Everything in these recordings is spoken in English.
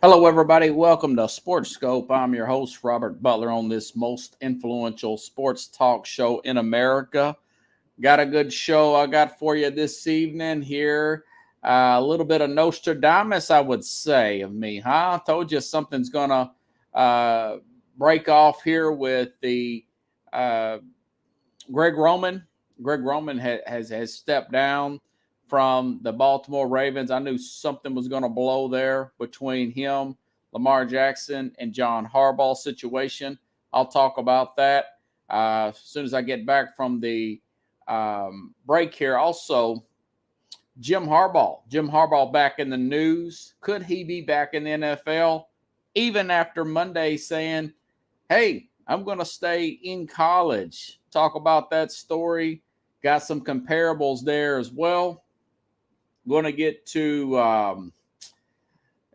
Hello, everybody. Welcome to Sports Scope. I'm your host, Robert Butler, on this most influential sports talk show in America. Got a good show I got for you this evening here. A little bit of Nostradamus, I would say, of me, huh? I told you something's going to uh, break off here with the uh, Greg Roman. Greg Roman has stepped down from the Baltimore Ravens. I knew something was going to blow there between him, Lamar Jackson, and John Harbaugh situation. I'll talk about that as soon as I get back from the break here. Also, Jim Harbaugh. Jim Harbaugh back in the news. Could he be back in the NFL? Even after Monday saying, hey, I'm going to stay in college. Talk about that story. Got some comparables there as well. Going to get to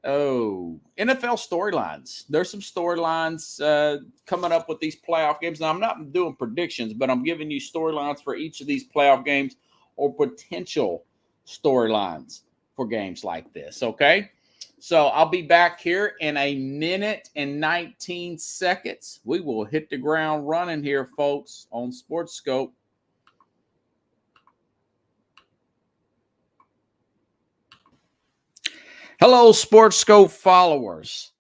NFL storylines. There's some storylines coming up with these playoff games. Now, I'm not doing predictions, but I'm giving you storylines for each of these playoff games or potential storylines for games like this, okay? So I'll be back here in a minute and 19 seconds. We will hit the ground running here, folks, on Sports Scope. Hello, Sports Scope followers.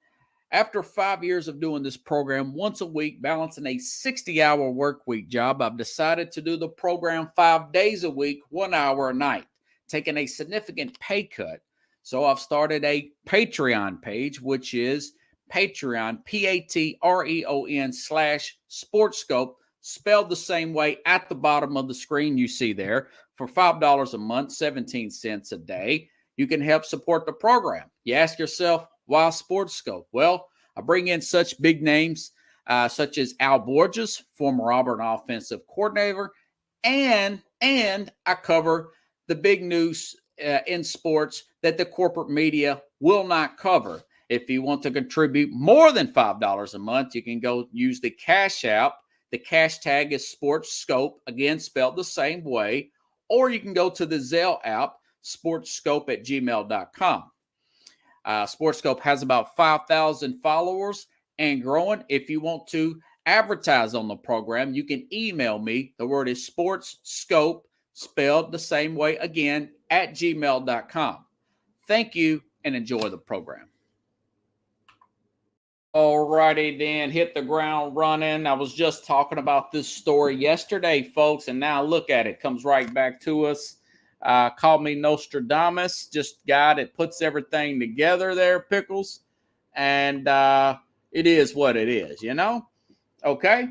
After 5 years of doing this program once a week, balancing a 60-hour work week job, I've decided to do the program 5 days a week, 1 hour a night, taking a significant pay cut. So I've started a Patreon page, which is Patreon, Patreon/SportsScope, spelled the same way at the bottom of the screen you see there, for $5 a month, 17 cents a day. You can help support the program. You ask yourself, why Sports Scope? Well, I bring in such big names such as Al Borges, former Auburn offensive coordinator, and I cover the big news in sports that the corporate media will not cover. If you want to contribute more than $5 a month, you can go use the Cash App. The cash tag is Sports Scope, again spelled the same way, or you can go to the Zelle app, sportscope@gmail.com. SportsScope has about 5,000 followers and growing. If you want to advertise on the program, you can email me. The word is SportsScope, spelled the same way again, at gmail.com. Thank you and enjoy the program. All righty, then, hit the ground running. I was just talking about this story yesterday, folks, and now look at it. Comes right back to us. Call me Nostradamus, just guy that puts everything together there, Pickles. And it is what it is, you know? Okay.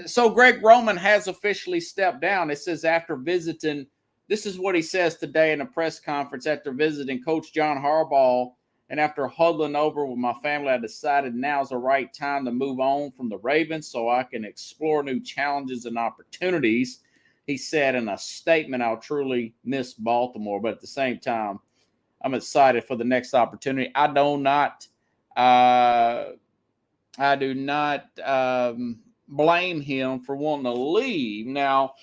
So Greg Roman has officially stepped down. It says after visiting, this is what he says today in a press conference after visiting Coach John Harbaugh. And after huddling over with my family, I decided now's the right time to move on from the Ravens so I can explore new challenges and opportunities. He said in a statement, I'll truly miss Baltimore, but at the same time, I'm excited for the next opportunity. I do not blame him for wanting to leave. Now,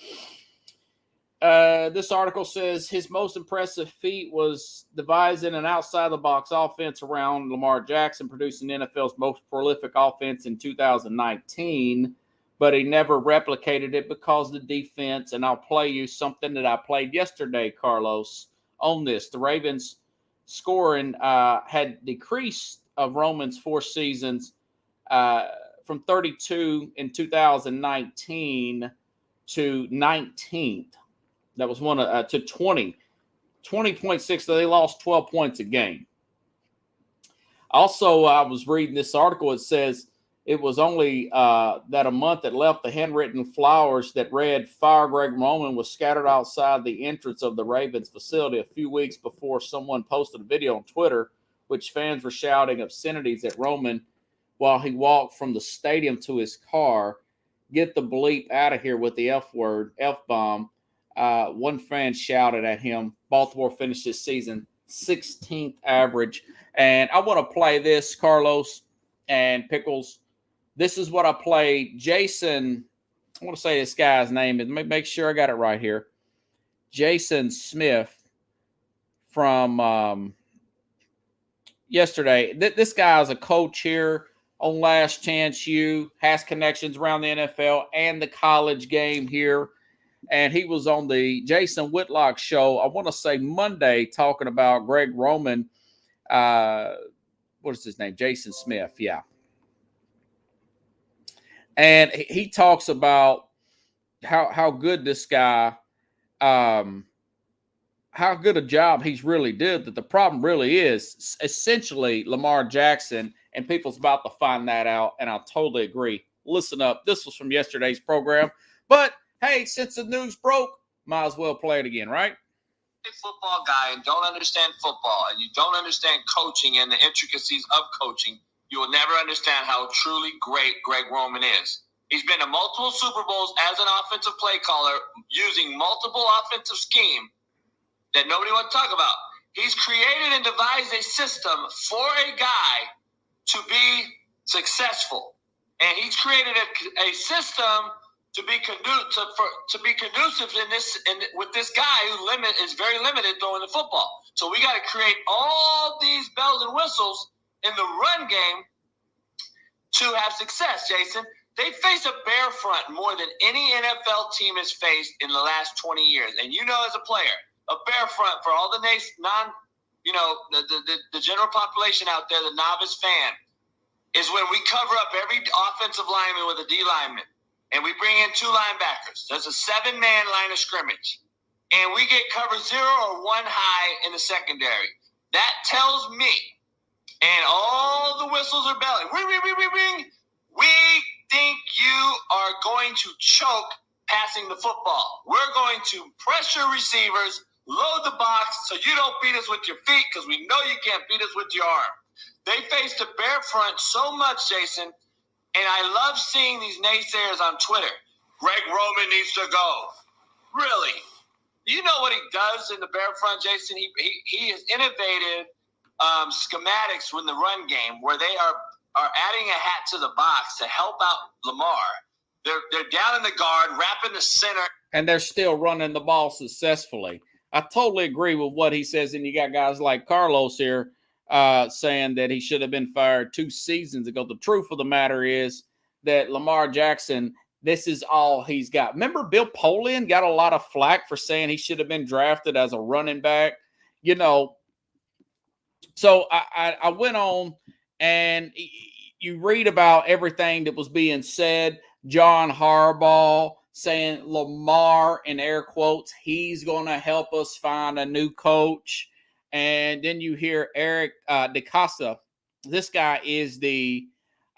this article says his most impressive feat was devising an outside-the-box offense around Lamar Jackson, producing NFL's most prolific offense in 2019. But he never replicated it because the defense, and I'll play you something that I played yesterday, Carlos, on this. The Ravens scoring had decreased of Roman's 4 seasons from 32 in 2019 to 19th. That was one to 20.6. So they lost 12 points a game. Also, I was reading this article. It says it was only that a month that left, the handwritten flowers that read "Fire Greg Roman" was scattered outside the entrance of the Ravens facility a few weeks before someone posted a video on Twitter, which fans were shouting obscenities at Roman while he walked from the stadium to his car. Get the bleep out of here with the F word, F-bomb. One fan shouted at him. Baltimore finished this season 16th average. And I want to play this, Carlos and Pickles. This is what I played. Jason, I want to say this guy's name. Make sure I got it right here. Jason Smith from yesterday. This guy is a coach here on Last Chance U, has connections around the NFL and the college game here. And he was on the Jason Whitlock show, I want to say Monday, talking about Greg Roman. What is his name? Jason Smith, yeah. And he talks about how good this guy, how good a job he's really did. That the problem really is essentially Lamar Jackson, and people's about to find that out. And I totally agree. Listen up. This was from yesterday's program, but hey, since the news broke, might as well play it again, right? Football guy and don't understand football, and you don't understand coaching and the intricacies of coaching, you will never understand how truly great Greg Roman is. He's been to multiple Super Bowls as an offensive play caller using multiple offensive scheme that nobody wants to talk about. He's created and devised a system for a guy to be successful, and he's created a system to be conducive with this guy who is very limited throwing the football. So we got to create all these bells and whistles in the run game to have success, Jason. They face a bear front more than any NFL team has faced in the last 20 years. And you know, as a player, a bear front for all the the general population out there, the novice fan, is when we cover up every offensive lineman with a D lineman. And we bring in 2 linebackers. There's a 7-man line of scrimmage. And we get cover 0 or 1 high in the secondary. That tells me, and all the whistles are belling, ring, ring, ring, ring, ring. We think you are going to choke passing the football. We're going to pressure receivers, load the box so you don't beat us with your feet, because we know you can't beat us with your arm. They faced a bear front so much, Jason. And I love seeing these naysayers on Twitter. Greg Roman needs to go. Really? You know what he does in the bear front, Jason? He has innovated schematics in the run game where they are adding a hat to the box to help out Lamar. They're down in the guard, wrapping the center. And they're still running the ball successfully. I totally agree with what he says. And you got guys like Carlos here saying that he should have been fired 2 seasons ago. The truth of the matter is that Lamar Jackson, this is all he's got. Remember, Bill Polian got a lot of flack for saying he should have been drafted as a running back. You know, so I went on and you read about everything that was being said. John Harbaugh saying Lamar, in air quotes, he's going to help us find a new coach. And then you hear Eric DeCosta. This guy is the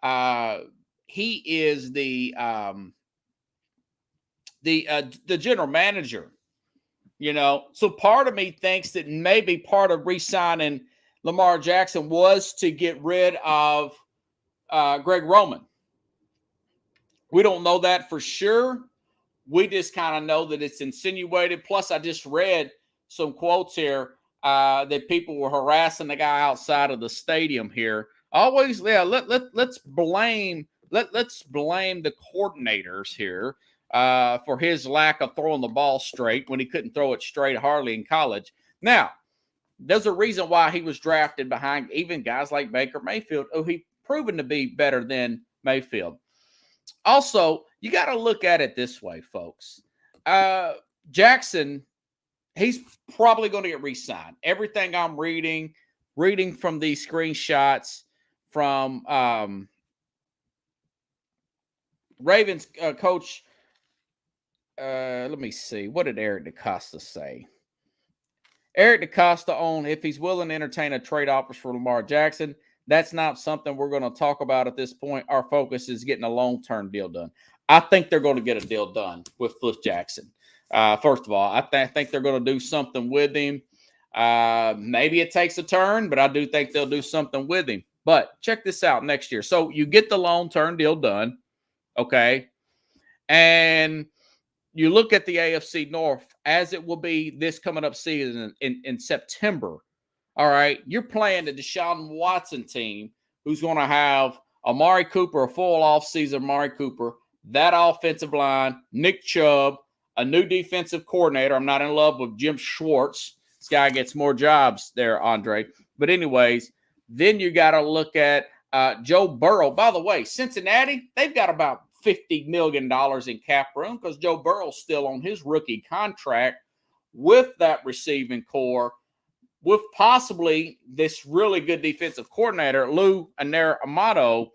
general manager. You know, so part of me thinks that maybe part of re-signing Lamar Jackson was to get rid of Greg Roman. We don't know that for sure. We just kind of know that it's insinuated. Plus, I just read some quotes here that people were harassing the guy outside of the stadium here. Always, yeah. Let's blame the coordinators here for his lack of throwing the ball straight when he couldn't throw it straight hardly in college. Now, there's a reason why he was drafted behind even guys like Baker Mayfield, who he proven to be better than Mayfield. Also, you got to look at it this way, folks. Jackson, he's probably going to get re-signed. Everything I'm reading from these screenshots from Ravens coach. Let me see. What did Eric DeCosta say? Eric DeCosta on if he's willing to entertain a trade offers for Lamar Jackson. That's not something we're going to talk about at this point. Our focus is getting a long-term deal done. I think they're going to get a deal done with Cliff Jackson. First of all, I think they're going to do something with him. Maybe it takes a turn, but I do think they'll do something with him. But check this out next year. So you get the long-term deal done, okay? And you look at the AFC North as it will be this coming up season in September. All right, you're playing the Deshaun Watson team who's going to have Amari Cooper, a full offseason Amari Cooper, that offensive line, Nick Chubb, a new defensive coordinator. I'm not in love with Jim Schwartz. This guy gets more jobs there, Andre. But anyways, Then you got to look at Joe Burrow. By the way, Cincinnati, they've got about $50 million in cap room because Joe Burrow's still on his rookie contract with that receiving core, with possibly this really good defensive coordinator, Lou Anarumo,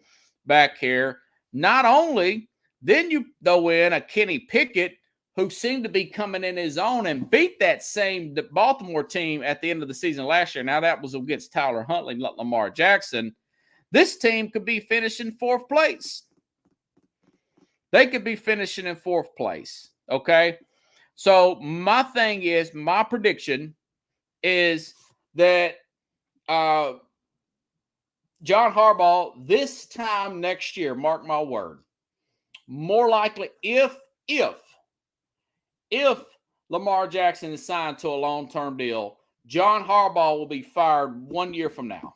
back here. Not only, then you throw in a Kenny Pickett, who seemed to be coming in his own and beat that same Baltimore team at the end of the season last year. Now, that was against Tyler Huntley, not Lamar Jackson. This team could be finishing fourth place. They could be finishing in fourth place, okay? So my thing is, my prediction is that John Harbaugh, this time next year, mark my word, more likely if Lamar Jackson is signed to a long-term deal, John Harbaugh will be fired 1 year from now.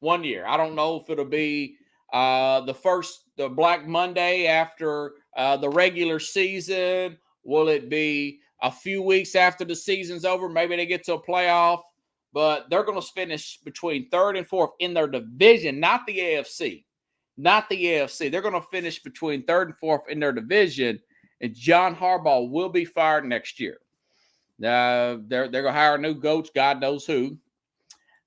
1 year. I don't know if it'll be the Black Monday after the regular season. Will it be a few weeks after the season's over? Maybe they get to a playoff. But they're going to finish between third and fourth in their division, not the AFC. Not the AFC. They're going to finish between third and fourth in their division. And John Harbaugh will be fired next year. They're going to hire a new coach, God knows who.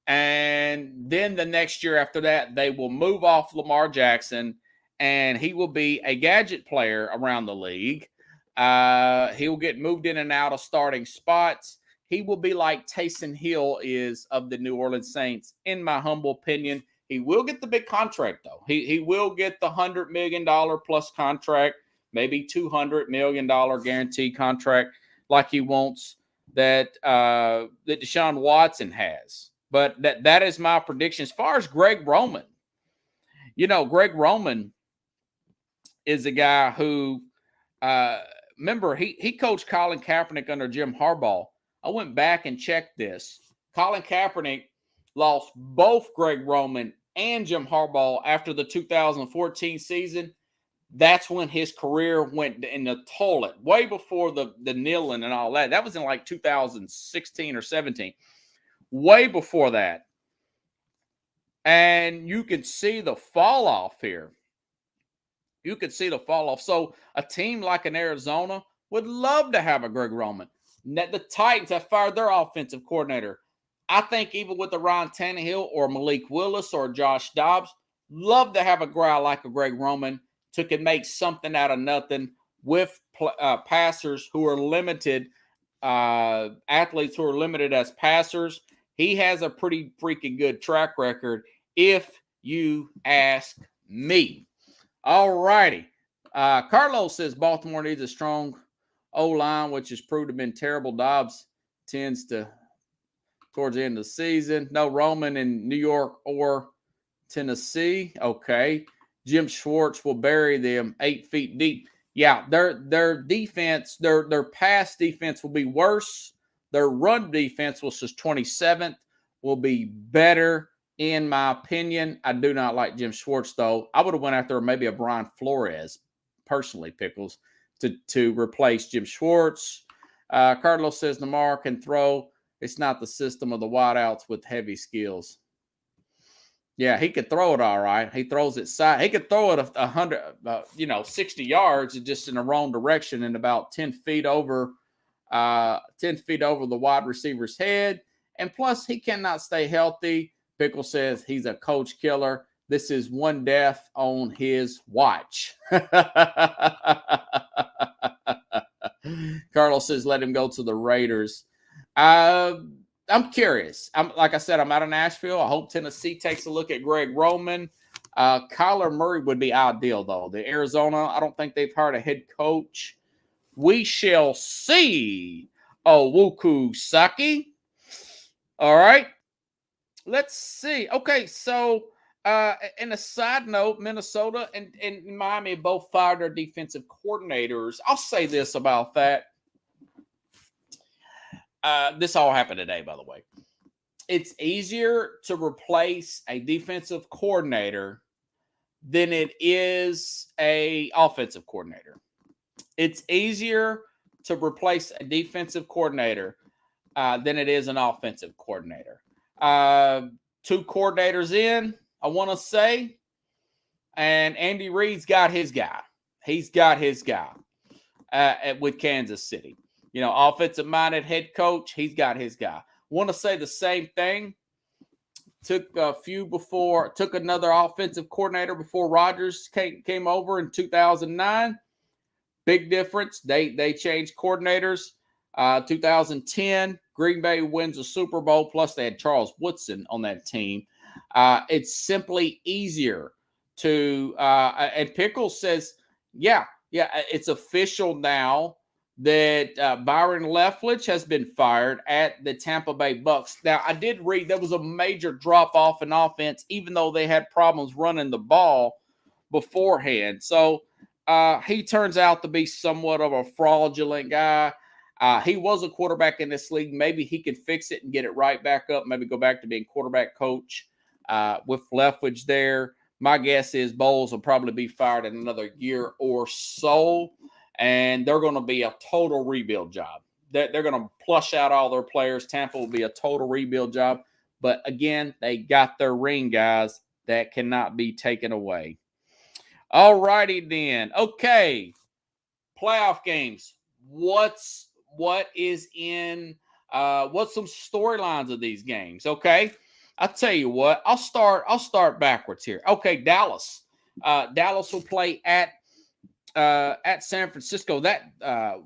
And then the next year after that, they will move off Lamar Jackson, and he will be a gadget player around the league. He will get moved in and out of starting spots. He will be like Taysom Hill is of the New Orleans Saints, in my humble opinion. He will get the big contract, though. He will get the $100 million plus contract, maybe $200 million guaranteed contract like he wants that Deshaun Watson has. But that is my prediction. As far as Greg Roman, Greg Roman is a guy who, remember, he coached Colin Kaepernick under Jim Harbaugh. I went back and checked this. Colin Kaepernick lost both Greg Roman and Jim Harbaugh after the 2014 season. That's when his career went in the toilet, way before the kneeling and all that. That was in like 2016 or 17. Way before that. And you could see the fall off here. You could see the fall off. So a team like an Arizona would love to have a Greg Roman. The Titans have fired their offensive coordinator. I think even with the Ryan Tannehill or Malik Willis or Josh Dobbs, love to have a guy like a Greg Roman to can make something out of nothing with passers who are limited, athletes who are limited as passers. He has a pretty freaking good track record, if you ask me. All righty. Carlos says Baltimore needs a strong O-line, which has proved to have been terrible. Dobbs tends to, towards the end of the season. No Roman in New York or Tennessee. Okay. Jim Schwartz will bury them 8 feet deep. Yeah, their defense, their pass defense will be worse. Their run defense, which is 27th, will be better, in my opinion. I do not like Jim Schwartz, though. I would have went after maybe a Brian Flores, personally, Pickles, to replace Jim Schwartz. Carlos says Lamar can throw. It's not the system of the wideouts with heavy skills. Yeah, he could throw it all right. He throws it side. He could throw it 60 yards just in the wrong direction and about 10 feet over the wide receiver's head. And plus, he cannot stay healthy. Pickle says he's a coach killer. This is one death on his watch. Carlos says let him go to the Raiders. I'm curious. Like I said, I'm out of Nashville. I hope Tennessee takes a look at Greg Roman. Kyler Murray would be ideal, though. The Arizona, I don't think they've hired a head coach. We shall see. Owuku Saki. All right. Let's see. Okay, so in a side note, Minnesota and Miami both fired their defensive coordinators. I'll say this about that. This all happened today, by the way. It's easier to replace a defensive coordinator than it is an offensive coordinator. It's easier to replace a defensive coordinator than it is an offensive coordinator. 2 coordinators in, I want to say, and Andy Reid's got his guy. He's got his guy with Kansas City. Offensive-minded head coach, he's got his guy. Want to say the same thing. Took another offensive coordinator before Rodgers came over in 2009. Big difference. They changed coordinators. 2010, Green Bay wins a Super Bowl, plus they had Charles Woodson on that team. It's simply easier to and Pickles says, yeah, it's official now that Byron Leftwich has been fired at the Tampa Bay Bucks. Now, I did read there was a major drop-off in offense, even though they had problems running the ball beforehand. So he turns out to be somewhat of a fraudulent guy. He was a quarterback in this league. Maybe he can fix it and get it right back up, maybe go back to being quarterback coach with Leftwich there. My guess is Bowles will probably be fired in another year or so, and they're going to be a total rebuild job. They're going to plush out all their players. Tampa will be a total rebuild job. But, again, they got their ring, guys. That cannot be taken away. All righty then. Okay, playoff games. What's some storylines of these games? Okay, I'll tell you what. I'll start backwards here. Okay, Dallas. Dallas will play at San Francisco. That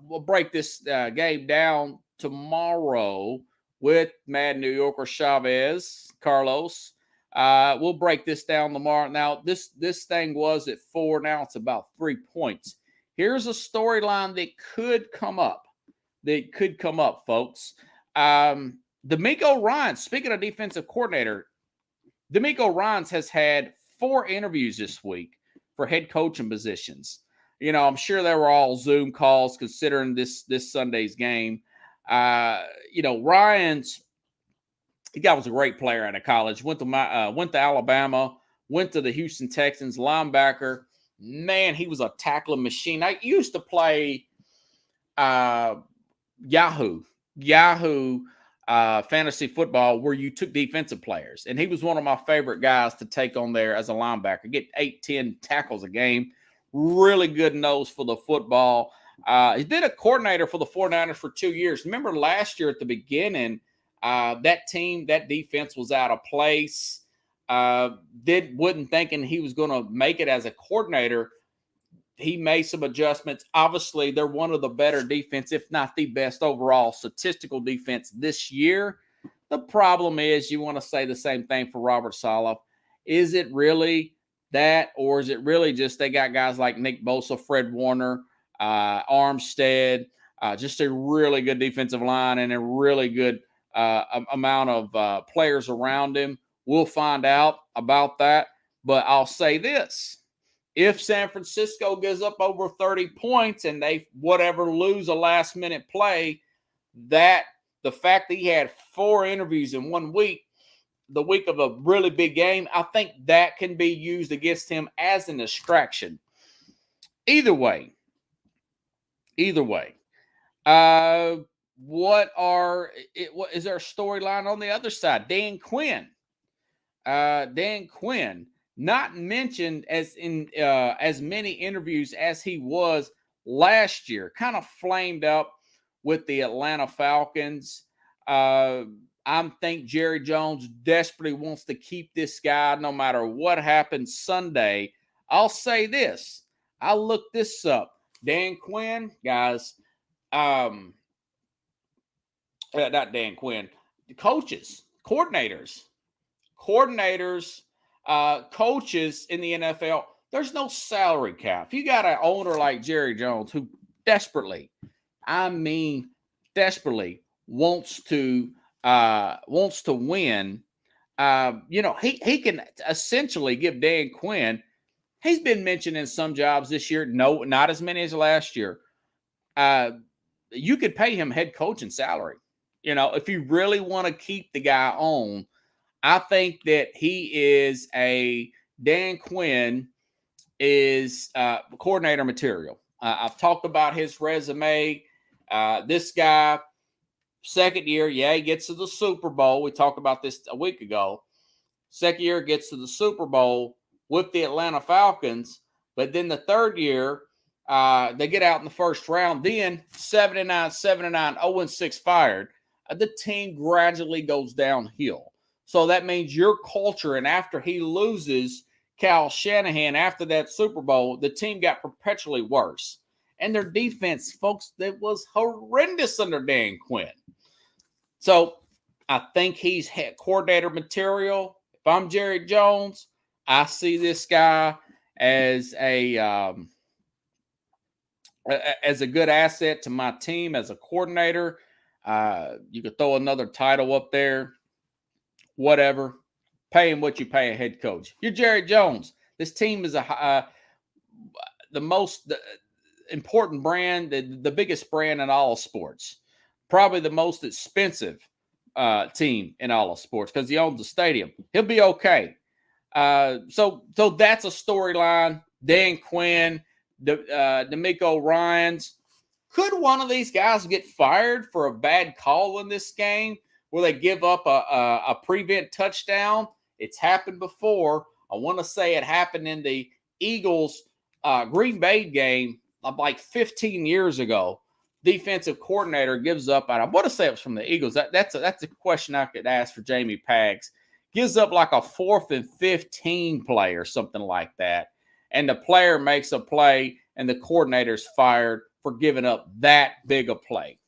we'll break this game down tomorrow with Mad New Yorker Chavez Carlos. We'll break this down tomorrow. Now, this thing was at 4. Now it's about 3 points. Here's a storyline that could come up. Folks. DeMeco Ryans, speaking of defensive coordinator, DeMeco Ryans has had 4 interviews this week for head coaching positions. I'm sure they were all Zoom calls considering this Sunday's game. Ryans, the guy was a great player out of college. Went to Alabama, went to the Houston Texans, linebacker. Man, he was a tackling machine. I used to play Yahoo fantasy football where you took defensive players. And he was one of my favorite guys to take on there as a linebacker. Get 8-10 tackles a game. Really good nose for the football. He's been a coordinator for the 49ers for 2 years. Remember last year at the beginning, that defense was out of place. Wasn't thinking he was going to make it as a coordinator. He made some adjustments. Obviously, they're one of the better defense, if not the best overall statistical defense this year. The problem is you want to say the same thing for Robert Saleh. Is it really that, or is it really just they got guys like Nick Bosa, Fred Warner, Armstead, just a really good defensive line and a really good amount of players around him? We'll find out about that. But I'll say this. If San Francisco gives up over 30 points and they lose a last-minute play, that the fact that he had 4 interviews in 1 week, the week of a really big game, I think that can be used against him as an distraction. Either way. Is there a storyline on the other side? Dan Quinn, not mentioned as in as many interviews as he was last year. Kind of flamed up with the Atlanta Falcons. I think Jerry Jones desperately wants to keep this guy no matter what happens Sunday. I'll say this. I looked this up. Dan Quinn, guys, not Dan Quinn, the coaches, coordinators, coaches in the NFL, there's no salary cap. If you got an owner like Jerry Jones who desperately wants to win, he can essentially give Dan Quinn. He's been mentioned in some jobs this year. No, not as many as last year. You could pay him head coaching salary. If you really want to keep the guy on, I think that Dan Quinn is coordinator material. I've talked about his resume. This guy, second year, he gets to the Super Bowl. We talked about this a week ago. Second year gets to the Super Bowl with the Atlanta Falcons. But then the third year, they get out in the first round. Then 7-9, 7-9, 0-6 fired. The team gradually goes downhill. So that means your culture, and after he loses Kyle Shanahan after that Super Bowl, the team got perpetually worse. And their defense, folks, that was horrendous under Dan Quinn. So I think he's head coordinator material. If I'm Jerry Jones, I see this guy as a good asset to my team as a coordinator. You could throw another title up there, whatever. Pay him what you pay a head coach. You're Jerry Jones. This team is the most important brand, the biggest brand in all of sports. Probably the most expensive team in all of sports because he owns the stadium. He'll be okay. So that's a storyline. Dan Quinn, DeMeco Ryans. Could one of these guys get fired for a bad call in this game where they give up a prevent touchdown? It's happened before. I want to say it happened in the Eagles Green Bay game like 15 years ago. Defensive coordinator gives up. I want to say it was from the Eagles. That's a question I could ask for Jamie Paggs. Gives up like a 4th and 15 play or something like that. And the player makes a play and the coordinator's fired for giving up that big a play.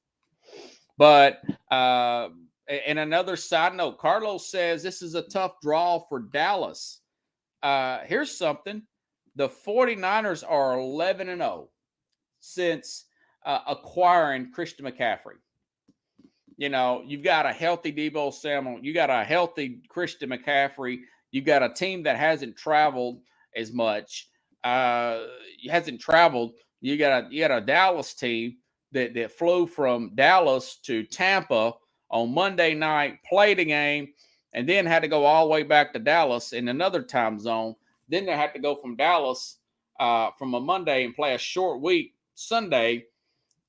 But and another side note, Carlos says this is a tough draw for Dallas. Here's something. The 49ers are 11-0 since acquiring Christian McCaffrey. You know, you've got a healthy Deebo Samuel. You got a healthy Christian McCaffrey. You've got a team that hasn't traveled as much. Hasn't traveled. You got a Dallas team that flew from Dallas to Tampa on Monday night, played a game, and then had to go all the way back to Dallas in another time zone. Then they had to go from Dallas from a Monday and play a short week Sunday,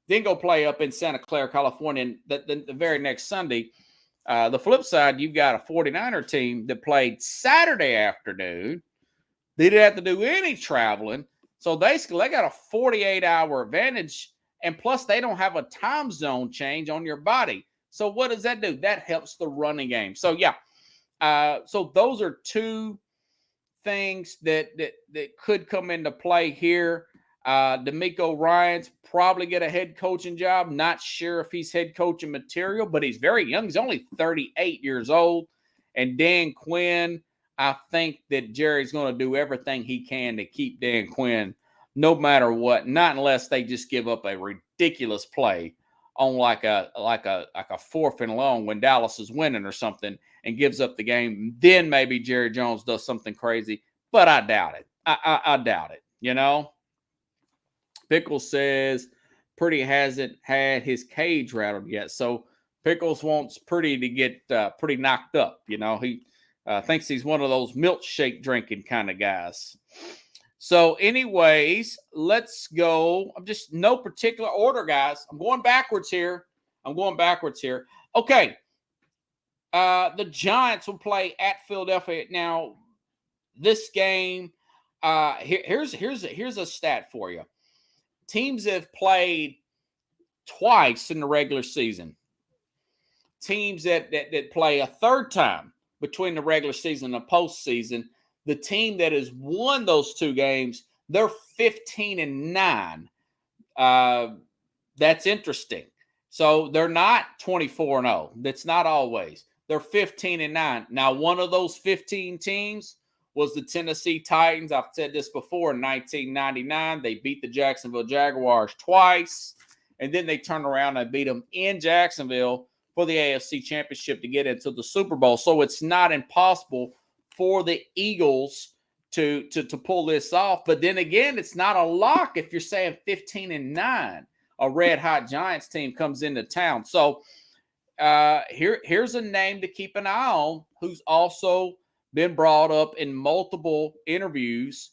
then go play up in Santa Clara, California, and the very next Sunday. The flip side, you've got a 49er team that played Saturday afternoon. They didn't have to do any traveling. So basically, they got a 48-hour advantage, and plus they don't have a time zone change on your body. So what does that do? That helps the running game. So, yeah. So those are two things that could come into play here. DeMeco Ryans probably get a head coaching job. Not sure if he's head coaching material, but he's very young. He's only 38 years old. And Dan Quinn, I think that Jerry's going to do everything he can to keep Dan Quinn no matter what, not unless they just give up a ridiculous play on like a 4th and long when Dallas is winning or something and gives up the game. Then maybe Jerry Jones does something crazy, but I doubt it. I doubt it, you know. Pickles says Purdy hasn't had his cage rattled yet. So Pickles wants Purdy to get pretty knocked up. You know, he thinks he's one of those milkshake drinking kind of guys. So anyways, let's go. I'm just no particular order, guys. I'm going backwards here. Okay. The Giants will play at Philadelphia. Now, this game, here's a stat for you. Teams have played twice in the regular season. Teams that play a third time between the regular season and the postseason. The team that has won those two games, they're 15-9. That's interesting. So they're not 24-0. That's not always. They're 15-9. Now, one of those 15 teams was the Tennessee Titans. I've said this before. In 1999, they beat the Jacksonville Jaguars twice, and then they turned around and beat them in Jacksonville for the AFC Championship to get into the Super Bowl. So it's not impossible for the Eagles to pull this off. But then again, it's not a lock if you're saying 15-9. A red-hot Giants team comes into town. So here's a name to keep an eye on who's also been brought up in multiple interviews,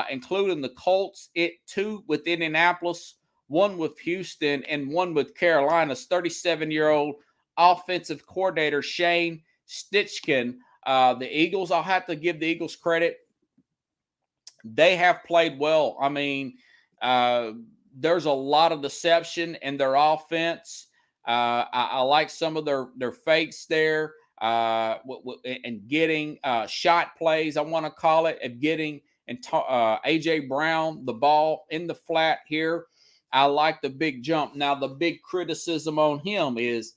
including the Colts, two with Indianapolis, one with Houston, and one with Carolina's 37-year-old offensive coordinator Shane Steichen. The Eagles, I'll have to give the Eagles credit. They have played well. I mean, there's a lot of deception in their offense. I like some of their fakes there and getting shot plays, I want to call it, of getting A.J. Brown the ball in the flat here. I like the big jump. Now, the big criticism on him is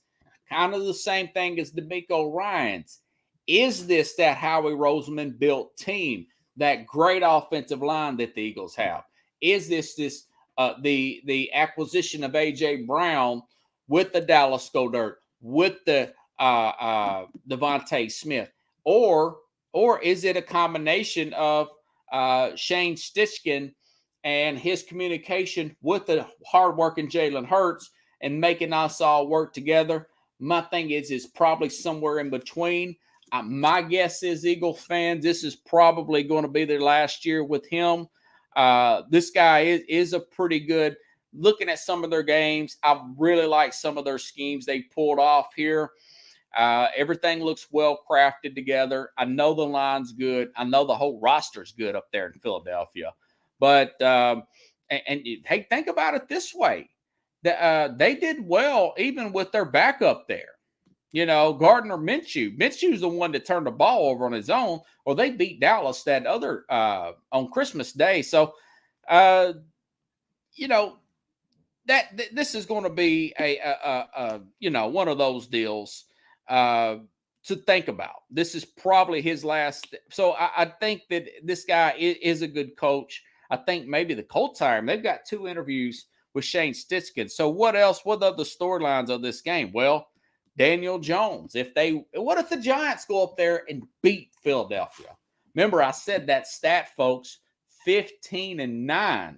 kind of the same thing as DeMeco Ryans. Is this that Howie Roseman built team, that great offensive line that the Eagles have? Is this the acquisition of A.J. Brown with the Dallas Go Dirt, with the Devontae Smith? Or is it a combination of Shane Steichen and his communication with the hardworking Jalen Hurts and making us all work together? My thing is probably somewhere in between. My guess is, Eagles fans, this is probably going to be their last year with him. This guy is a pretty good. Looking at some of their games, I really like some of their schemes they pulled off here. Everything looks well crafted together. I know the line's good. I know the whole roster's good up there in Philadelphia. But hey, think about it this way: they did well even with their backup there. You know, Gardner Minshew. Minshew's the one that turned the ball over on his own, or they beat Dallas that other on Christmas Day. So, you know, this is going to be a one of those deals to think about. This is probably his last. So I think that this guy is a good coach. I think maybe the Colts hire him. They've got 2 interviews with Shane Steichen. So what else? What are the storylines of this game? Well, Daniel Jones. What if the Giants go up there and beat Philadelphia? Remember, I said that stat, folks, 15-9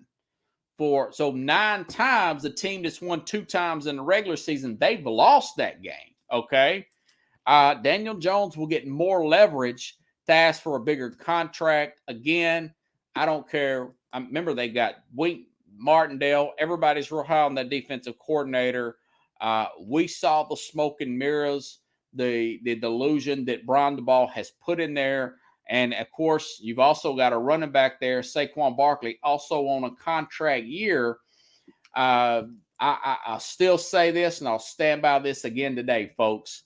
so 9 times the team that's won 2 times in the regular season, they've lost that game. Okay. Daniel Jones will get more leverage to ask for a bigger contract. Again, I don't care. I remember they got Wink Martindale. Everybody's real high on that defensive coordinator. We saw the smoke and mirrors, the delusion that Brian DeBall has put in there. And, of course, you've also got a running back there, Saquon Barkley, also on a contract year. I'll still say this, and I'll stand by this again today, folks.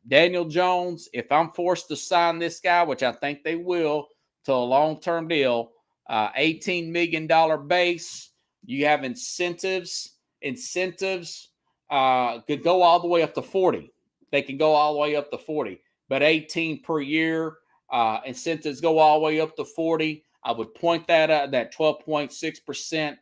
Daniel Jones, if I'm forced to sign this guy, which I think they will, to a long-term deal, $18 million base, you have incentives could go all the way up to 40. They can go all the way up to 40, but 18 per year. Incentives go all the way up to 40. I would point that at that 12.6%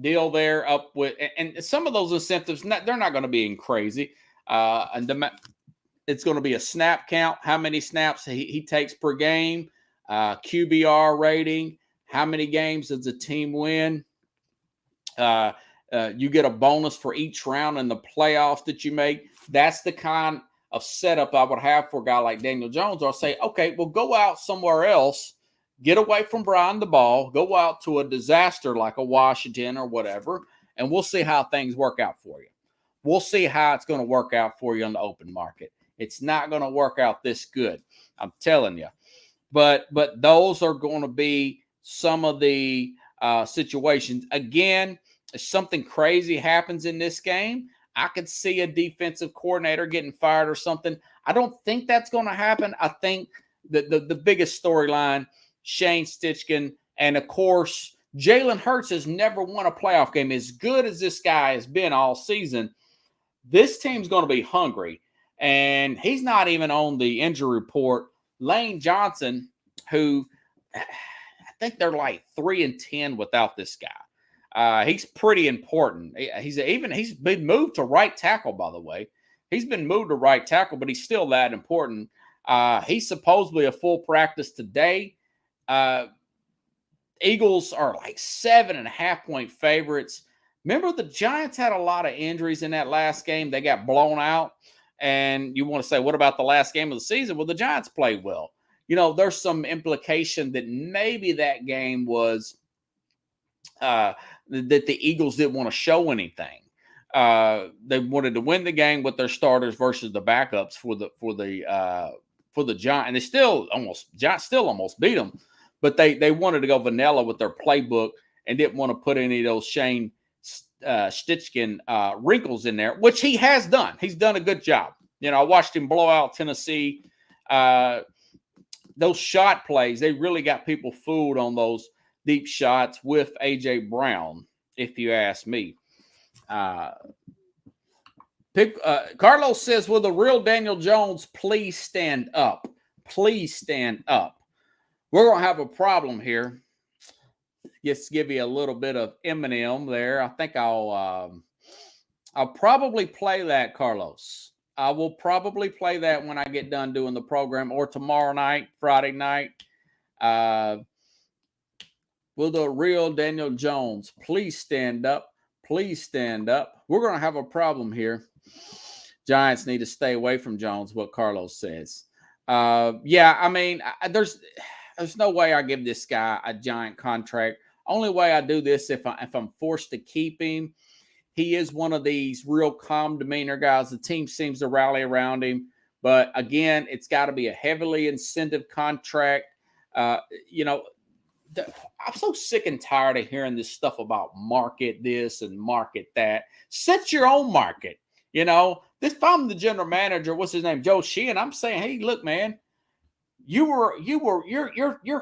deal there up with, and some of those incentives, they're not going to be crazy. It's going to be a snap count, how many snaps he takes per game, QBR rating, how many games does the team win. You get a bonus for each round in the playoffs that you make. That's the kind of setup I would have for a guy like Daniel Jones. I'll say, okay, well, go out somewhere else, get away from Brian DeBall, go out to a disaster like a Washington or whatever, and we'll see how things work out for you. We'll see how it's going to work out for you on the open market. It's not going to work out this good, I'm telling you. But those are going to be some of the situations. Again, if something crazy happens in this game, I could see a defensive coordinator getting fired or something. I don't think that's going to happen. I think the biggest storyline, Shane Steichen, and of course, Jalen Hurts has never won a playoff game. As good as this guy has been all season, this team's going to be hungry. And he's not even on the injury report. Lane Johnson, who I think they're like 3-10 without this guy. He's pretty important. He's been moved to right tackle, by the way. He's been moved to right tackle, but he's still that important. He's supposedly a full practice today. Eagles are like 7.5-point favorites. Remember, the Giants had a lot of injuries in that last game. They got blown out. And you want to say, what about the last game of the season? Well, the Giants played well. You know, there's some implication that maybe that game was that the Eagles didn't want to show anything. They wanted to win the game with their starters versus the backups for the Giants, and they still almost beat them. But they wanted to go vanilla with their playbook and didn't want to put any of those Shane Steichen wrinkles in there, which he has done. He's done a good job. I watched him blow out Tennessee. Those shot plays, they really got people fooled on those deep shots with A.J. Brown, if you ask me. Carlos says, will the real Daniel Jones please stand up? Please stand up. We're going to have a problem here. Just give you a little bit of Eminem there. I think I'll probably play that, Carlos. I will probably play that when I get done doing the program, or tomorrow night, Friday night. Will the real Daniel Jones please stand up? Please stand up. We're going to have a problem here. Giants need to stay away from Jones, what Carlos says. There's no way I give this guy a giant contract. Only way I do this if I'm forced to keep him. He is one of these real calm demeanor guys. The team seems to rally around him. But again, it's got to be a heavily incentive contract. I'm so sick and tired of hearing this stuff about market this and market that. Set your own market. If I'm the general manager, what's his name, Joe Sheehan, I'm saying, hey, look, man, your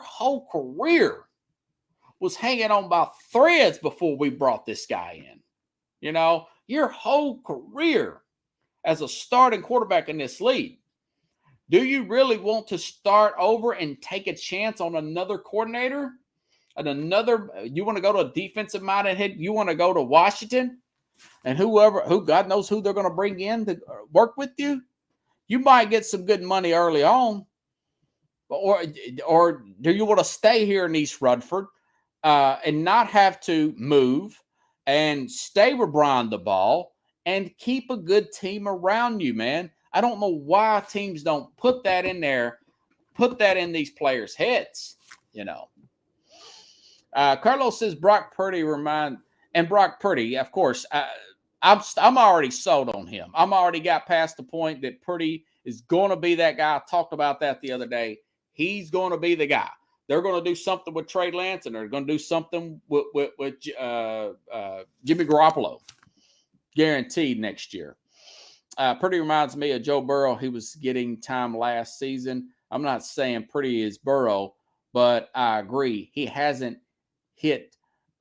whole career was hanging on by threads before we brought this guy in. Your whole career as a starting quarterback in this league. Do you really want to start over and take a chance on another coordinator? You want to go to a defensive minded head? You want to go to Washington? And who God knows who they're going to bring in to work with you? You might get some good money early on. Or do you want to stay here in East Rutherford and not have to move and stay with Brian the Ball and keep a good team around you, man? I don't know why teams don't put that in there, put that in these players' heads, Carlos says Brock Purdy Brock Purdy, of course, I'm already sold on him. I'm already got past the point that Purdy is going to be that guy. I talked about that the other day. He's going to be the guy. They're going to do something with Trey Lance, and they're going to do something with Jimmy Garoppolo, guaranteed next year. Purdy reminds me of Joe Burrow. He was getting time last season. I'm not saying Purdy is Burrow, but I agree. He hasn't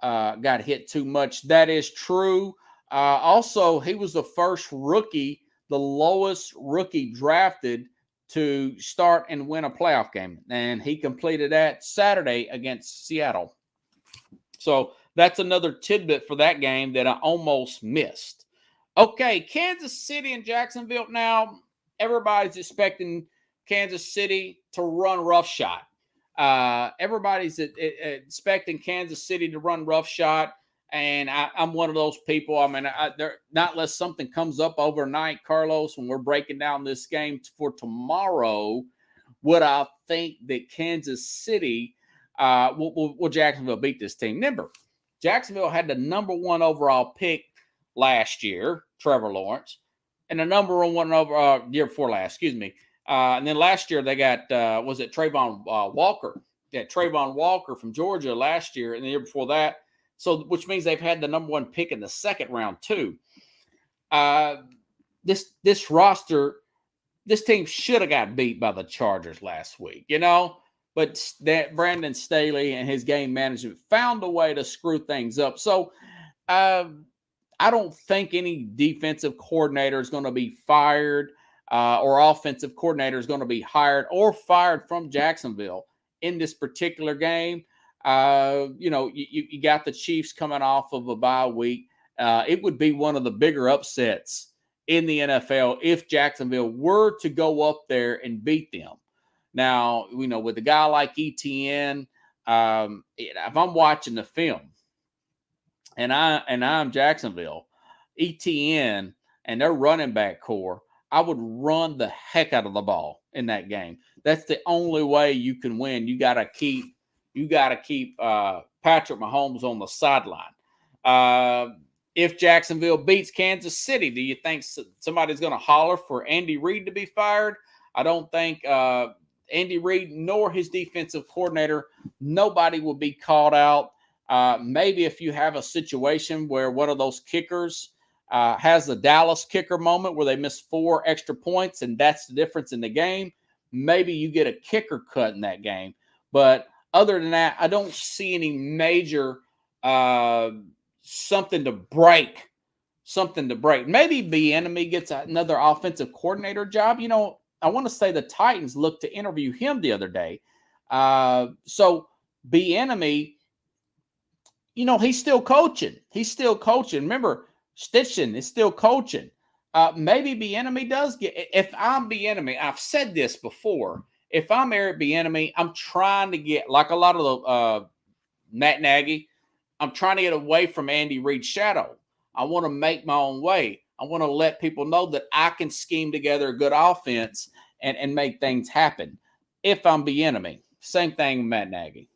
got hit too much. That is true. Also, he was the first rookie, the lowest rookie drafted to start and win a playoff game. And he completed that Saturday against Seattle. So that's another tidbit for that game that I almost missed. Okay, Kansas City and Jacksonville. Now, everybody's expecting Kansas City to run roughshod. Everybody's expecting Kansas City to run roughshod. And I'm one of those people. I mean, not unless something comes up overnight, Carlos, when we're breaking down this game for tomorrow, would I think that Kansas City will Jacksonville beat this team? Remember, Jacksonville had the number one overall pick last year, Trevor Lawrence, and the number one overall year before last, excuse me. And then last year they got, Trayvon Walker? Yeah, Trayvon Walker from Georgia last year, and the year before that. So, which means they've had the number one pick in the second round too. This roster, this team should have got beat by the Chargers last week, But that Brandon Staley and his game management found a way to screw things up. So, I don't think any defensive coordinator is going to be fired or offensive coordinator is going to be hired or fired from Jacksonville in this particular game. You got the Chiefs coming off of a bye week. It would be one of the bigger upsets in the NFL if Jacksonville were to go up there and beat them. Now, with a guy like ETN, if I'm watching the film and I'm Jacksonville, ETN and their running back core, I would run the heck out of the ball in that game. That's the only way you can win. You got to keep Patrick Mahomes on the sideline. if Jacksonville beats Kansas City, do you think somebody's going to holler for Andy Reid to be fired? I don't think Andy Reid nor his defensive coordinator, nobody will be called out. Maybe if you have a situation where one of those kickers has the Dallas kicker moment where they miss 4 extra points and that's the difference in the game, maybe you get a kicker cut in that game. But other than that, I don't see any major something to break. Maybe Bieniemy gets another offensive coordinator job. I want to say the Titans looked to interview him the other day. So Bieniemy, he's still coaching. Remember, Stitchen is still coaching. Maybe Bieniemy does get. If I'm Bieniemy, I've said this before. If I'm Eric Bieniemy, I'm trying to get, like a lot of the Matt Nagy, I'm trying to get away from Andy Reid's shadow. I want to make my own way. I want to let people know that I can scheme together a good offense and make things happen. If I'm Bieniemy, same thing with Matt Nagy.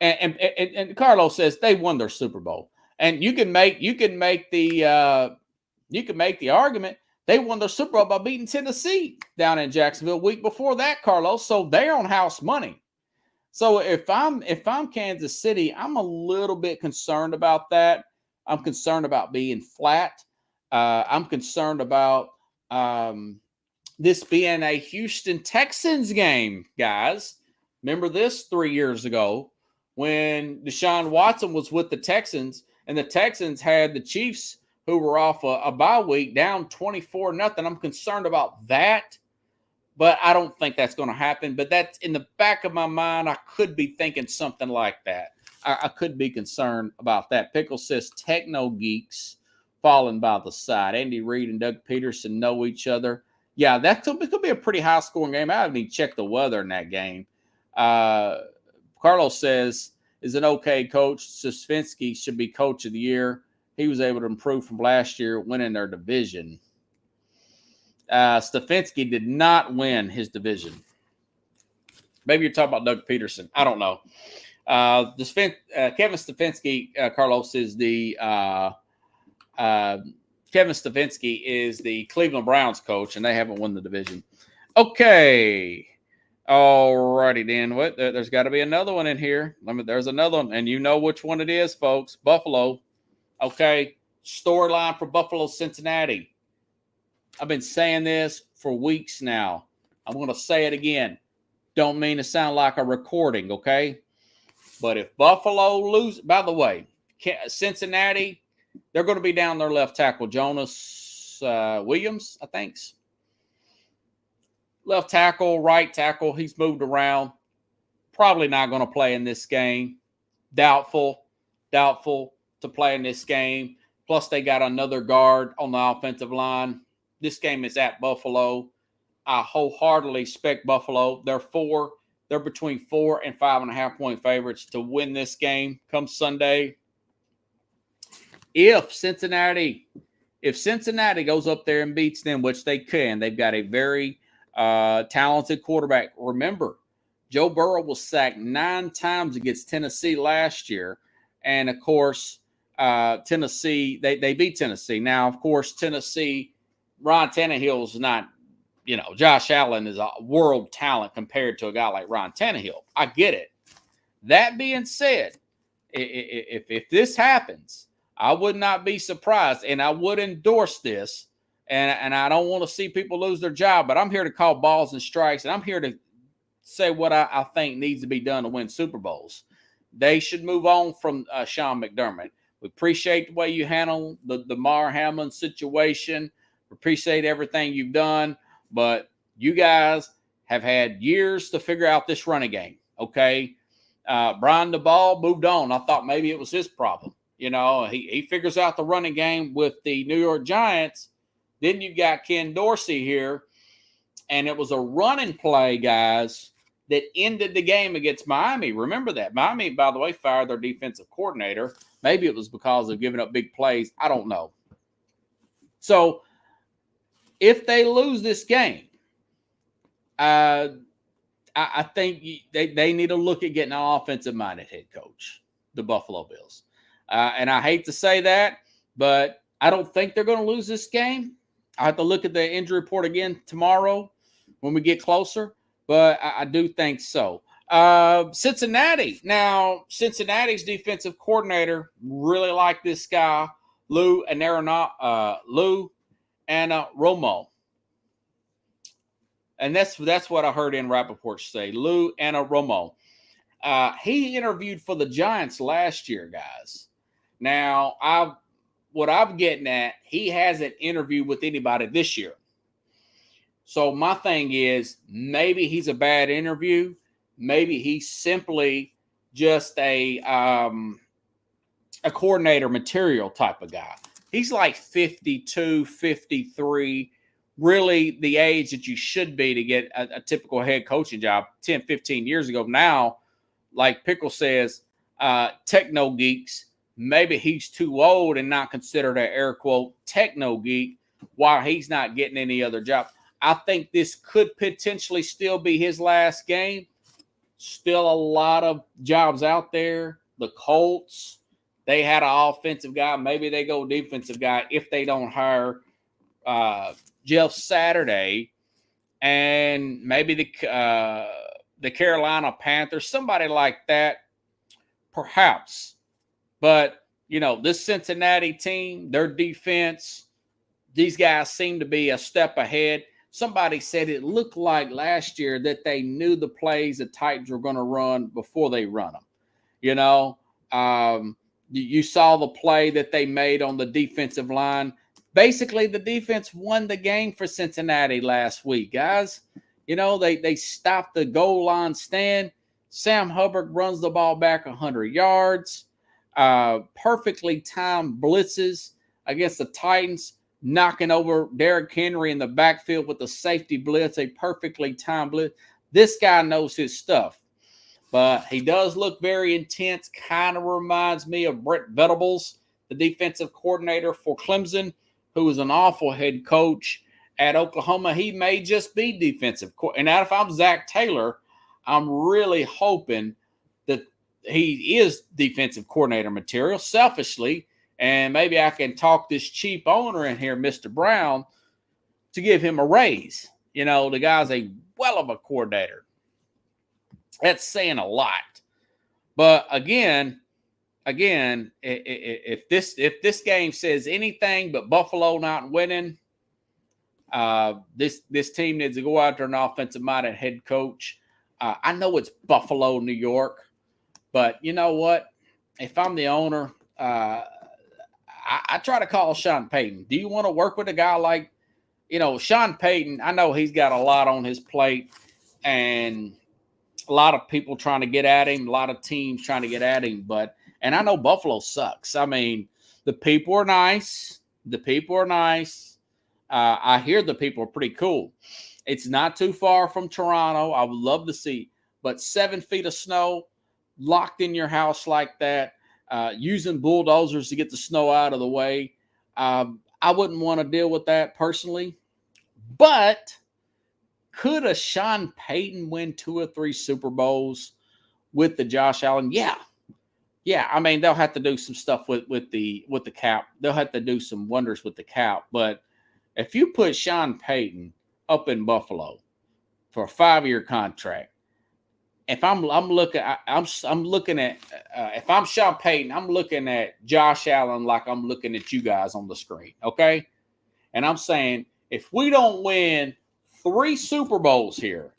And Carlos says they won their Super Bowl, and you can make the argument they won their Super Bowl by beating Tennessee down in Jacksonville week before that, Carlos. So they're on house money. So if I'm Kansas City, I'm a little bit concerned about that. I'm concerned about being flat. I'm concerned about this being a Houston Texans game, guys. Remember this 3 years ago when Deshaun Watson was with the Texans and the Texans had the Chiefs, who were off a bye week, down 24-0. I'm concerned about that, but I don't think that's going to happen. But that's in the back of my mind. I could be thinking something like that. I could be concerned about that. Pickle says Techno Geeks falling by the side. Andy Reid and Doug Peterson know each other. Yeah, that could be a pretty high-scoring game. I haven't even checked the weather in that game. Carlos says, is an okay coach. Stefanski should be coach of the year. He was able to improve from last year, winning their division. Stefanski did not win his division. Maybe you're talking about Doug Peterson. I don't know. Kevin Stefanski, Carlos, is the Kevin Stefanski is the Cleveland Browns coach, and they haven't won the division. Okay. All righty, then. What? There's got to be another one in here. There's another one, and you know which one it is, folks. Buffalo. Okay. Storyline for Buffalo, Cincinnati. I've been saying this for weeks now. I'm going to say it again. Don't mean to sound like a recording, okay? But if Buffalo loses, by the way, Cincinnati, they're going to be down their left tackle, Jonas Williams, I think. Left tackle, right tackle, he's moved around. Probably not going to play in this game. Doubtful to play in this game. Plus, they got another guard on the offensive line. This game is at Buffalo. I wholeheartedly expect Buffalo. They're between 4 and 5.5 point favorites to win this game come Sunday. If Cincinnati goes up there and beats them, which they can, they've got a very talented quarterback. Remember, Joe Burrow was sacked 9 times against Tennessee last year. And, of course, Tennessee, they beat Tennessee. Now, of course, Tennessee, Ryan Tannehill is not, Josh Allen is a world talent compared to a guy like Ryan Tannehill. I get it. That being said, if this happens, I would not be surprised, and I would endorse this. And I don't want to see people lose their job, but I'm here to call balls and strikes, and I'm here to say what I think needs to be done to win Super Bowls. They should move on from Sean McDermott. We appreciate the way you handle the Damar Hamlin situation. We appreciate everything you've done, but you guys have had years to figure out this running game, okay? Brian DeBall moved on. I thought maybe it was his problem. He figures out the running game with the New York Giants. Then you got Ken Dorsey here, and it was a running play, guys, that ended the game against Miami. Remember that. Miami, by the way, fired their defensive coordinator. Maybe it was because of giving up big plays. I don't know. So if they lose this game, I think they need to look at getting an offensive-minded head coach, the Buffalo Bills. And I hate to say that, but I don't think they're going to lose this game. I have to look at the injury report again tomorrow when we get closer, but I do think so. Cincinnati. Now, Cincinnati's defensive coordinator really liked this guy, Lou Anarumo. And that's what I heard in Rappaport say, Lou Anarumo. He interviewed for the Giants last year, guys. Now, what I'm getting at, he hasn't interviewed with anybody this year. So my thing is, maybe he's a bad interview. Maybe he's simply just a coordinator material type of guy. He's like 52, 53, really the age that you should be to get a typical head coaching job 10, 15 years ago. Now, like Pickle says, techno geeks, maybe he's too old and not considered an air quote techno geek while he's not getting any other job. I think this could potentially still be his last game. Still a lot of jobs out there. The Colts, they had an offensive guy. Maybe they go defensive guy if they don't hire Jeff Saturday. And maybe the Carolina Panthers, somebody like that, perhaps. But, this Cincinnati team, their defense, these guys seem to be a step ahead. Somebody said it looked like last year that they knew the plays the Titans were going to run before they run them. You saw the play that they made on the defensive line. Basically, the defense won the game for Cincinnati last week, guys. They stopped the goal line stand. Sam Hubbard runs the ball back 100 yards. Perfectly timed blitzes against the Titans, knocking over Derrick Henry in the backfield with the safety blitz, a perfectly timed blitz. This guy knows his stuff, but he does look very intense. Kind of reminds me of Brett Venables, the defensive coordinator for Clemson, who was an awful head coach at Oklahoma. He may just be defensive. And now if I'm Zach Taylor, I'm really hoping that he is defensive coordinator material selfishly. And maybe I can talk this cheap owner in here, Mr. Brown, to give him a raise. The guy's a well of a coordinator. That's saying a lot. But again, if this game says anything but Buffalo not winning, this team needs to go out there an offensive-minded head coach. I know it's Buffalo, New York, but you know what? If I'm the owner, I try to call Sean Payton. Do you want to work with a guy like, Sean Payton? I know he's got a lot on his plate and a lot of people trying to get at him, a lot of teams trying to get at him. And I know Buffalo sucks. I mean, the people are nice. I hear the people are pretty cool. It's not too far from Toronto. I would love to see, but 7 feet of snow locked in your house like that. Using bulldozers to get the snow out of the way. I wouldn't want to deal with that personally. But could a Sean Payton win 2 or 3 Super Bowls with the Josh Allen? Yeah. I mean, they'll have to do some stuff with the cap. They'll have to do some wonders with the cap. But if you put Sean Payton up in Buffalo for a 5-year contract, if I'm looking at if I'm Sean Payton, I'm looking at Josh Allen like I'm looking at you guys on the screen, okay? And I'm saying, if we don't win 3 Super Bowls here,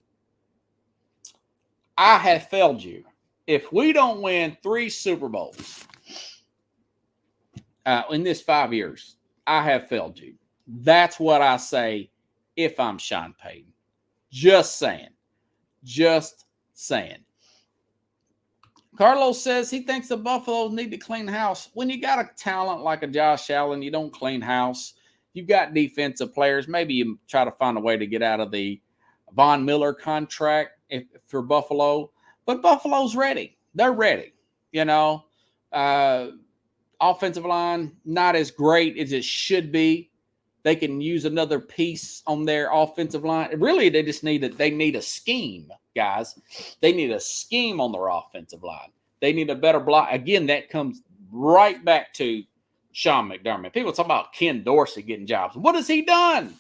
I have failed you. If we don't win 3 Super Bowls in this 5 years, I have failed you. That's what I say if I'm Sean Payton. Just saying. Carlos says he thinks the Buffaloes need to clean house. When you got a talent like a Josh Allen, you don't clean house. You've got defensive players. Maybe you try to find a way to get out of the Von Miller contract for Buffalo. But Buffalo's ready. They're ready. Offensive line, not as great as it should be. They can use another piece on their offensive line. Really, they need a scheme, guys. They need a scheme on their offensive line. They need a better block. Again, that comes right back to Sean McDermott. People talk about Ken Dorsey getting jobs. What has he done?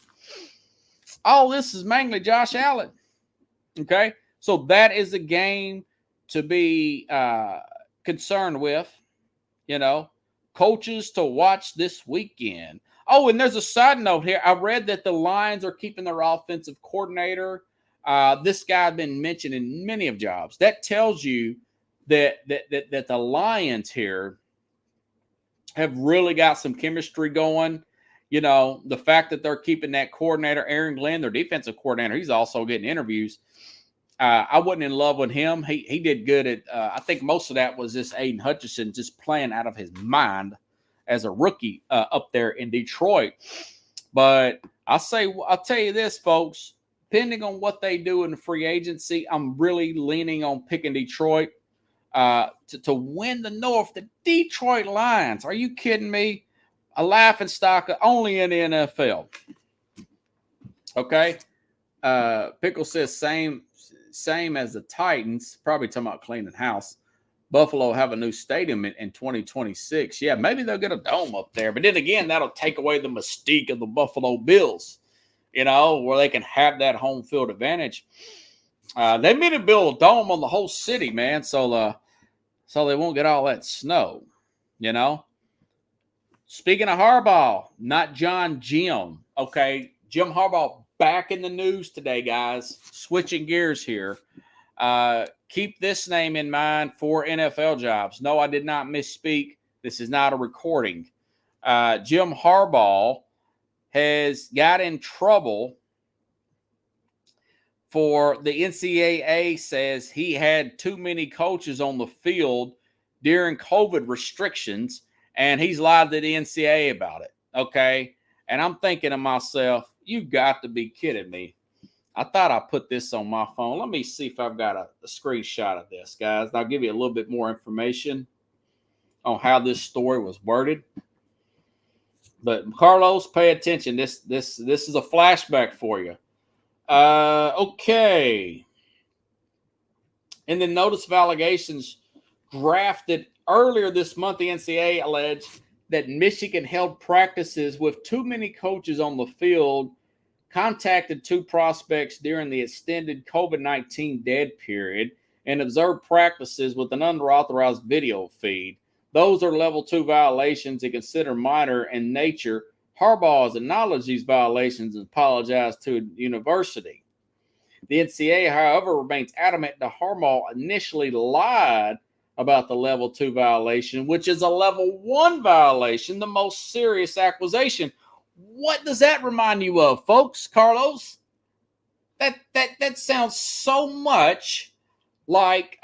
All this is mainly Josh Allen. Okay, so that is a game to be concerned with. Coaches to watch this weekend. Oh, and there's a side note here. I read that the Lions are keeping their offensive coordinator. This guy has been mentioned in many of jobs. That tells you that the Lions here have really got some chemistry going. The fact that they're keeping that coordinator, Aaron Glenn, their defensive coordinator, he's also getting interviews. I wasn't in love with him. He did good at, I think most of that was just Aiden Hutchinson just playing out of his mind as a rookie up there in Detroit. But I'll tell you this, folks, depending on what they do in the free agency, I'm really leaning on picking Detroit to win the North. The Detroit Lions. Are you kidding me? A laughing stock only in the NFL. Okay. Pickle says same as the Titans, probably talking about cleaning house. Buffalo have a new stadium in 2026. Yeah, maybe they'll get a dome up there. But then again, that'll take away the mystique of the Buffalo Bills, where they can have that home field advantage. They need to build a dome on the whole city, man, so they won't get all that snow, Speaking of Harbaugh, not Jim. Okay, Jim Harbaugh back in the news today, guys. Switching gears here. Keep this name in mind for NFL jobs. No, I did not misspeak. This is not a recording. Jim Harbaugh has got in trouble for the NCAA says he had too many coaches on the field during COVID restrictions, and he's lied to the NCAA about it. Okay. And I'm thinking to myself, you got to be kidding me. I thought I put this on my phone. Let me see if I've got a screenshot of this, guys. And I'll give you a little bit more information on how this story was worded. But Carlos, pay attention. This is a flashback for you. Okay. In the notice of allegations drafted earlier this month, the NCAA alleged that Michigan held practices with too many coaches on the field, contacted two prospects during the extended COVID-19 dead period, and observed practices with an unauthorized video feed. Those are level 2 violations and considered minor in nature. Harbaugh has acknowledged these violations and apologized to the university. The NCAA, however, remains adamant that Harbaugh initially lied about the level 2 violation, which is a level 1 violation, the most serious accusation. What does that remind you of, folks? Carlos? That sounds so much like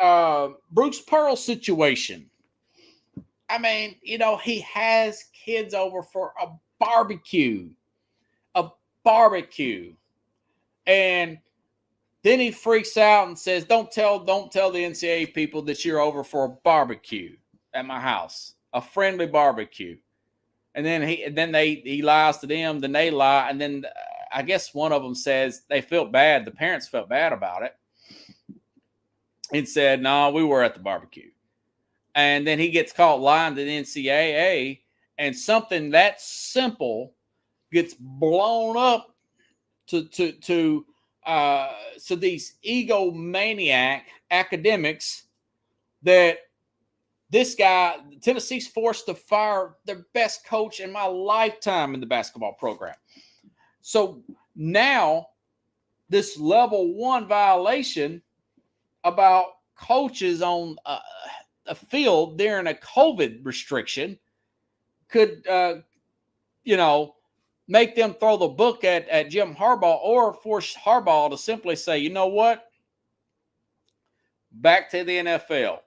Bruce Pearl's situation. I mean, he has kids over for a barbecue. And then he freaks out and says, don't tell the NCAA people that you're over for a barbecue at my house, a friendly barbecue. And then he lies to them, then they lie. And then I guess one of them says they felt bad. The parents felt bad about it and said, no, we were at the barbecue. And then he gets caught lying to the NCAA, and something that simple gets blown up to these egomaniac academics that this guy, Tennessee's forced to fire their best coach in my lifetime in the basketball program. So now this level 1 violation about coaches on a field during a COVID restriction could, make them throw the book at Jim Harbaugh, or force Harbaugh to simply say, you know what? Back to the NFL.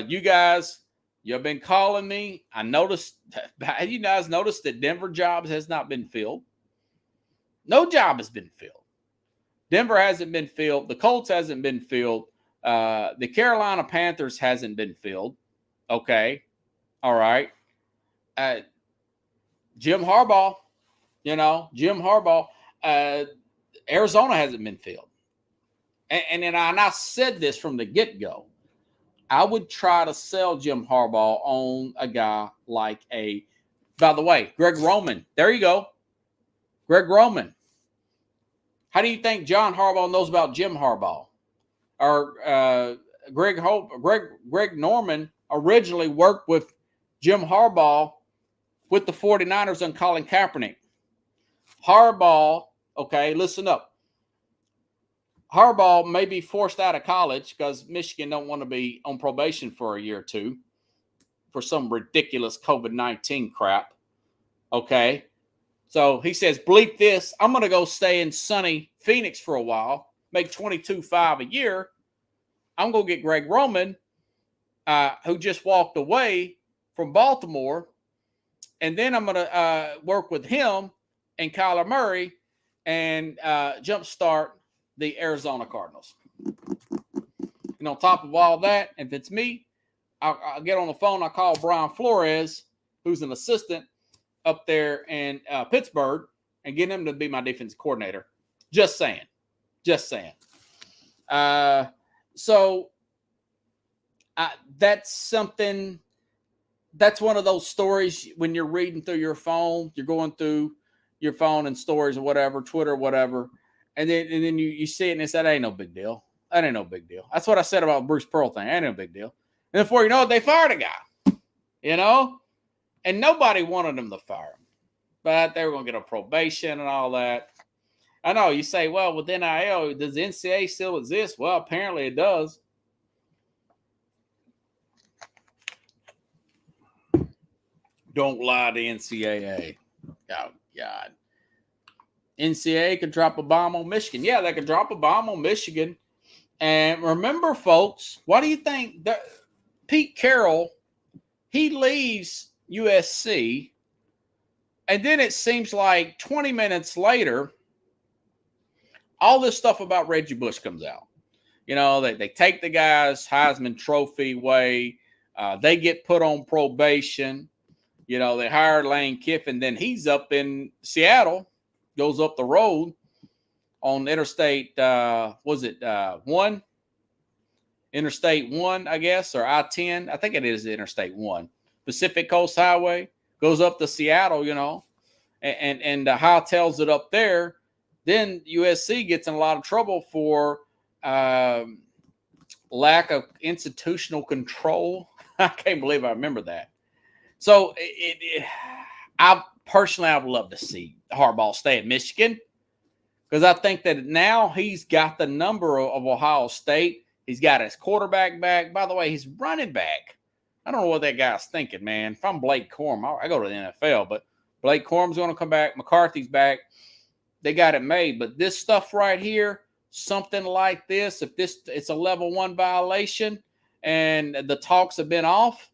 You guys, you've been calling me. I noticed. Have you guys noticed that Denver jobs has not been filled? No job has been filled. Denver hasn't been filled. The Colts hasn't been filled. The Carolina Panthers hasn't been filled. Okay. All right. Jim Harbaugh, Arizona hasn't been filled. And I said this from the get-go. I would try to sell Jim Harbaugh on a guy like by the way, Greg Roman. There you go. Greg Roman. How do you think John Harbaugh knows about Jim Harbaugh? Or Greg Norman originally worked with Jim Harbaugh with the 49ers and Colin Kaepernick. Harbaugh, okay, listen up. Harbaugh may be forced out of college because Michigan don't want to be on probation for a year or two for some ridiculous COVID-19 crap. Okay. So he says, bleep this. I'm going to go stay in sunny Phoenix for a while, make $22,500 a year. I'm going to get Greg Roman, who just walked away from Baltimore. And then I'm going to work with him and Kyler Murray and jumpstart the Arizona Cardinals. And on top of all that, if it's me, I'll get on the phone. I'll call Brian Flores, who's an assistant up there in Pittsburgh, and get him to be my defensive coordinator. Just saying. So that's something. That's one of those stories when you're reading through your phone, you're going through your phone and stories or whatever, Twitter, whatever, and then you see it and it's that ain't no big deal. That ain't no big deal. That's what I said about Bruce Pearl thing. Ain't no big deal. And before you know it, they fired a guy. And nobody wanted them to fire him, but they were going to get a probation and all that. I know you say, well, with NIL, does the NCAA still exist? Well, apparently it does. Don't lie to NCAA. Oh, God. NCAA could drop a bomb on Michigan. Yeah, they could drop a bomb on Michigan. And remember, folks, what do you think? Pete Carroll, he leaves USC, and then it seems like 20 minutes later, all this stuff about Reggie Bush comes out. They take the guy's Heisman Trophy away. They get put on probation. They hired Lane Kiffin. Then he's up in Seattle, goes up the road on Interstate, one? Interstate 1, I guess, or I-10. I think it is Interstate 1. Pacific Coast Highway, goes up to Seattle, and hightails it up there. Then USC gets in a lot of trouble for lack of institutional control. I can't believe I remember that. So I would love to see Harbaugh stay at Michigan because I think that now he's got the number of Ohio State. He's got his quarterback back. By the way, he's running back. I don't know what that guy's thinking, man. If I'm Blake Corum, I go to the NFL, but Blake Corum's going to come back. McCarthy's back. They got it made. But this stuff right here, something like this, if it's a level 1 violation and the talks have been off,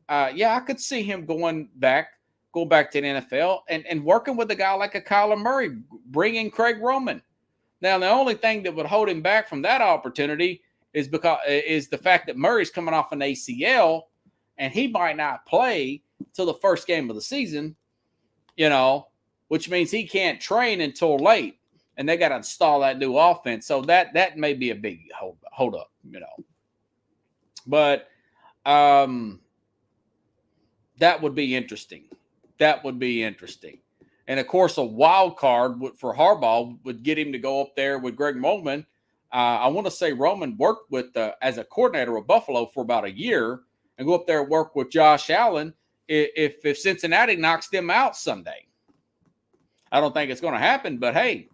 I could see him going back to the NFL and working with a guy like a Kyler Murray, bringing Craig Roman. Now, the only thing that would hold him back from that opportunity is the fact that Murray's coming off an ACL and he might not play till the first game of the season, which means he can't train until late, and they got to install that new offense. So that may be a big hold up, But that would be interesting. And, of course, a wild card for Harbaugh would get him to go up there with Greg Roman. I want to say Roman worked with as a coordinator of Buffalo for about a year and go up there and work with Josh Allen if Cincinnati knocks them out someday. I don't think it's going to happen, but hey,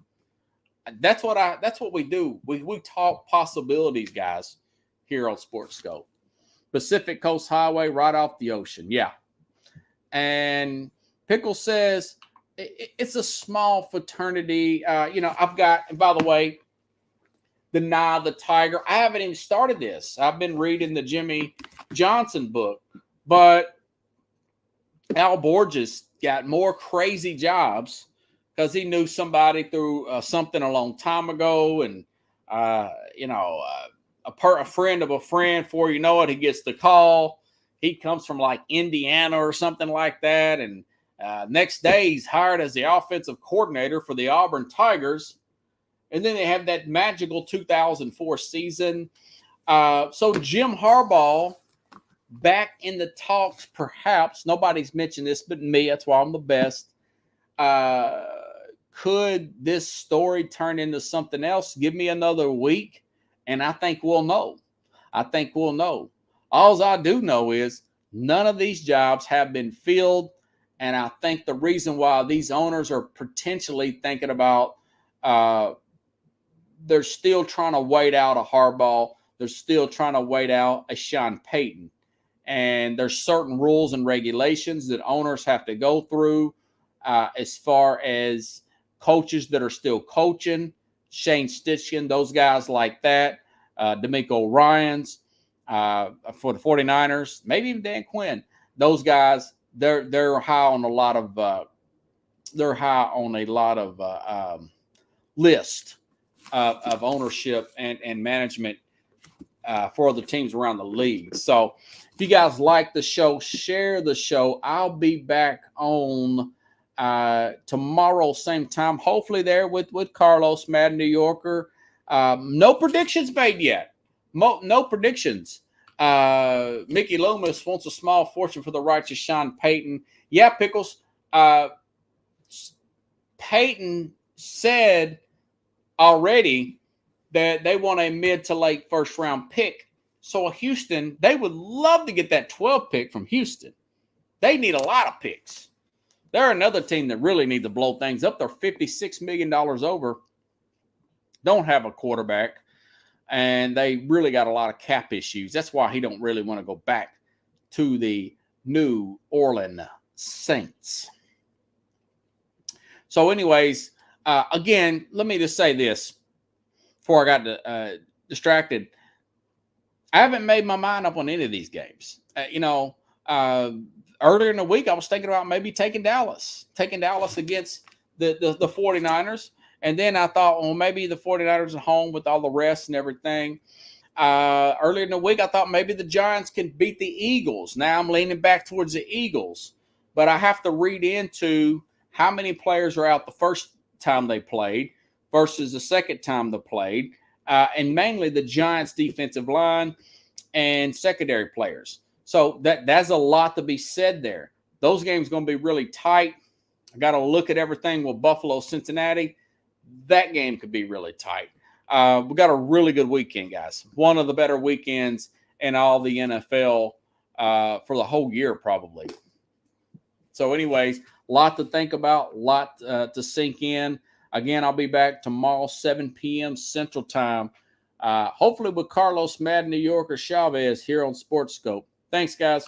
that's what we do. We talk possibilities, guys, here on Sports Scope. Pacific Coast Highway right off the ocean. Yeah. And Pickle says it's a small fraternity. I've got, and by the way, the Nye the Tiger. I haven't even started this. I've been reading the Jimmy Johnson book, but Al Borges got more crazy jobs because he knew somebody through something a long time ago, and a friend of a friend. Before you know it, he gets the call. He comes from like Indiana or something like that, and next day he's hired as the offensive coordinator for the Auburn Tigers. And then they have that magical 2004 season. So Jim Harbaugh back in the talks, perhaps. Nobody's mentioned this but me. That's why I'm the best. Could this story turn into something else? Give me another week, and I think we'll know. All I do know is none of these jobs have been filled, and I think the reason why these owners are potentially thinking about they're still trying to wait out a Harbaugh. They're still trying to wait out a Sean Payton. And there's certain rules and regulations that owners have to go through as far as coaches that are still coaching, Shane Steichen, those guys like that, D'Amico Ryans for the 49ers, maybe even Dan Quinn. Those guys, they're high on a lot of list of ownership and management for other teams around the league. So if you guys like the show, share the show. I'll be back on tomorrow, same time, hopefully there with Carlos, Mad New Yorker. No predictions made yet. No predictions. Mickey Loomis wants a small fortune for the righteous Sean Payton. Yeah, Pickles. Payton said already that they want a mid to late first round pick. So Houston, they would love to get that 12 pick from Houston. They need a lot of picks. They're another team that really need to blow things up. They're $56 million over. Don't have a quarterback. And they really got a lot of cap issues. That's why he don't really want to go back to the New Orleans Saints. So anyways, again, let me just say this before I got distracted. I haven't made my mind up on any of these games. Earlier in the week, I was thinking about maybe taking Dallas against the 49ers. And then I thought, well, maybe the 49ers are home with all the rest and everything. Earlier in the week, I thought maybe the Giants can beat the Eagles. Now I'm leaning back towards the Eagles. But I have to read into how many players are out the first time they played versus the second time they played. And mainly the Giants' defensive line and secondary players. So that's a lot to be said there. Those games are going to be really tight. I got to look at everything with Buffalo, Cincinnati. That game could be really tight. We got a really good weekend, guys. One of the better weekends in all the NFL for the whole year, probably. So anyways, a lot to think about, a lot to sink in. Again, I'll be back tomorrow, 7 p.m. Central Time, hopefully with Carlos Mad New Yorker Chavez here on Sports Scope. Thanks, guys.